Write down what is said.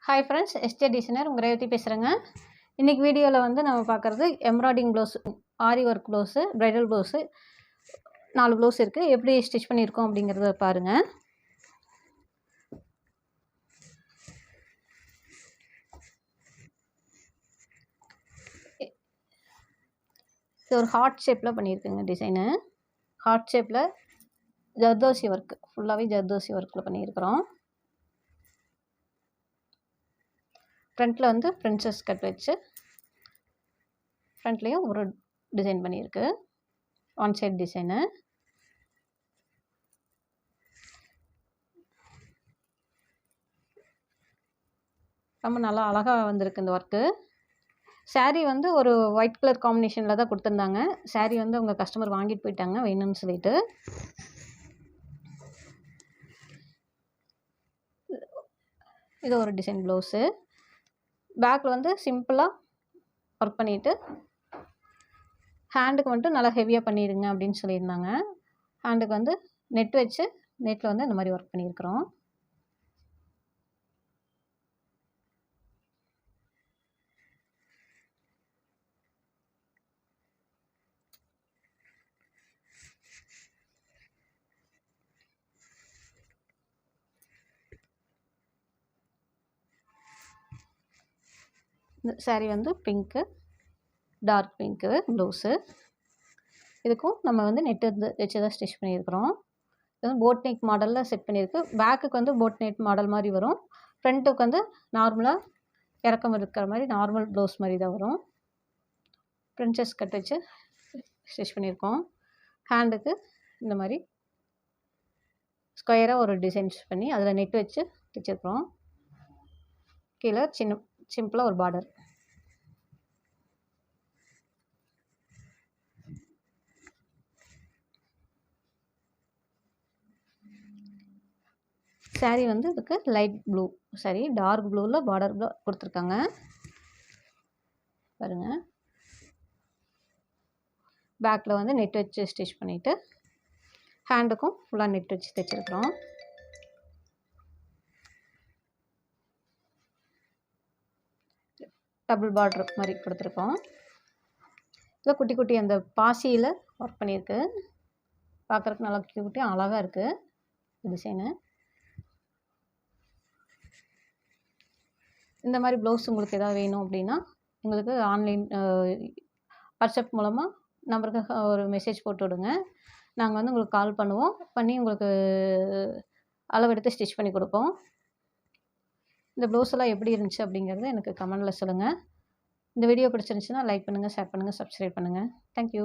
Hi friends, yesterday designer உங்கள் ரேவதி பேசுகிறேங்க. இன்றைக்கி வீடியோவில் வந்து நம்ம பார்க்குறது embroidering blouse, aari work blouse, bridal blouse 4 blouse இருக்குது. எப்படி ஸ்டிச் பண்ணியிருக்கோம் அப்படிங்கிறத பாருங்கள். இது ஒரு ஹார்ட் ஷேப்பில் பண்ணியிருக்குங்க டிசைனு. ஹார்ட் ஷேப்பில் ஜர்தோசி ஒர்க்கு, ஃபுல்லாகவே ஜர்தோசி ஒர்க்கில் பண்ணியிருக்கிறோம். ஃப்ரண்ட்டில் வந்து பிரின்சஸ் கட் வச்சு ஃப்ரண்ட்லேயும் ஒரு டிசைன் பண்ணியிருக்கு, ஒன் சைட் டிசைனு. ரொம்ப நல்லா அழகாக வந்திருக்கு இந்த ஒர்க்கு. சாரீ வந்து ஒரு ஒயிட் கலர் காம்பினேஷனில் தான் கொடுத்துருந்தாங்க. சாரீ வந்து அவங்க கஸ்டமர் வாங்கிட்டு போயிட்டாங்க வேணும்னு சொல்லிட்டு. இது ஒரு டிசைன் ப்ளவுஸு. பேக்கில் வந்து சிம்பிளாக ஒர்க் பண்ணிவிட்டு ஹேண்டுக்கு மட்டும் நல்லா ஹெவியாக பண்ணிடுங்க அப்படின்னு சொல்லியிருந்தாங்க. ஹேண்டுக்கு வந்து நெட் வச்சு நெட்டில் வந்து இந்த மாதிரி ஒர்க் பண்ணியிருக்கிறோம். இந்த சாரீ வந்து பிங்க்கு, டார்க் பிங்க்கு ப்ளவுஸு. இதுக்கும் நம்ம வந்து நெட்டு வச்சு தான் ஸ்டிச் பண்ணியிருக்கிறோம். இது வந்து போட் நெக் மாடலில் செட் பண்ணியிருக்கு. பேக்குக்கு வந்து போட் நெக் மாடல் மாதிரி வரும். ஃப்ரண்ட்டுக்கு வந்து நார்மலாக இறக்கம் இருக்கிற மாதிரி நார்மல் ப்ளவுஸ் மாதிரி தான் வரும். பிரின்சஸ் கட் வச்சு ஸ்டிச் பண்ணியிருக்கோம். ஹேண்டுக்கு இந்த மாதிரி ஸ்கொயராக ஒரு டிசைன்ஸ் பண்ணி அதில் நெட் வச்சு தைச்சிருக்கிறோம். கீழே சிம்பிளாக ஒரு பார்டர். சாரீ வந்து இதுக்கு லைட் ப்ளூ சாரீ, டார்க் ப்ளூவில் பார்டர் கொடுத்துருக்காங்க பாருங்கள். பேக்கில் வந்து நெட் வச்சு ஸ்டிச் பண்ணிவிட்டு ஹேண்டுக்கும் ஃபுல்லாக நெட் வச்சு தைச்சிருக்கிறோம். டபுள் பார்டர் மாதிரி கொடுத்துருக்கோம். இதில் குட்டி குட்டி அந்த பாசியில் ஒர்க் பண்ணியிருக்கு. பார்க்குறதுக்கு நல்லா குட்டி குட்டி அழகாக இருக்குது டிசைனு. இந்த மாதிரி ப்ளவுஸ் உங்களுக்கு எதாவது வேணும் அப்படின்னா உங்களுக்கு ஆன்லைன் வாட்ஸ்அப் மூலமாக நம்பருக்கு ஒரு மெசேஜ் போட்டு விடுங்க. நாங்கள் வந்து உங்களுக்கு கால் பண்ணுவோம், பண்ணி உங்களுக்கு அளவெடுத்து ஸ்டிச் பண்ணி கொடுப்போம். இந்த ப்ளவுஸ் எல்லாம் எப்படி இருந்துச்சு அப்படிங்கிறத எனக்கு கமெண்டில் சொல்லுங்கள். இந்த வீடியோ பிடிச்சிருந்துச்சுன்னா லைக் பண்ணுங்கள், ஷேர் பண்ணுங்கள், சப்ஸ்கிரைப் பண்ணுங்கள். தேங்க்யூ.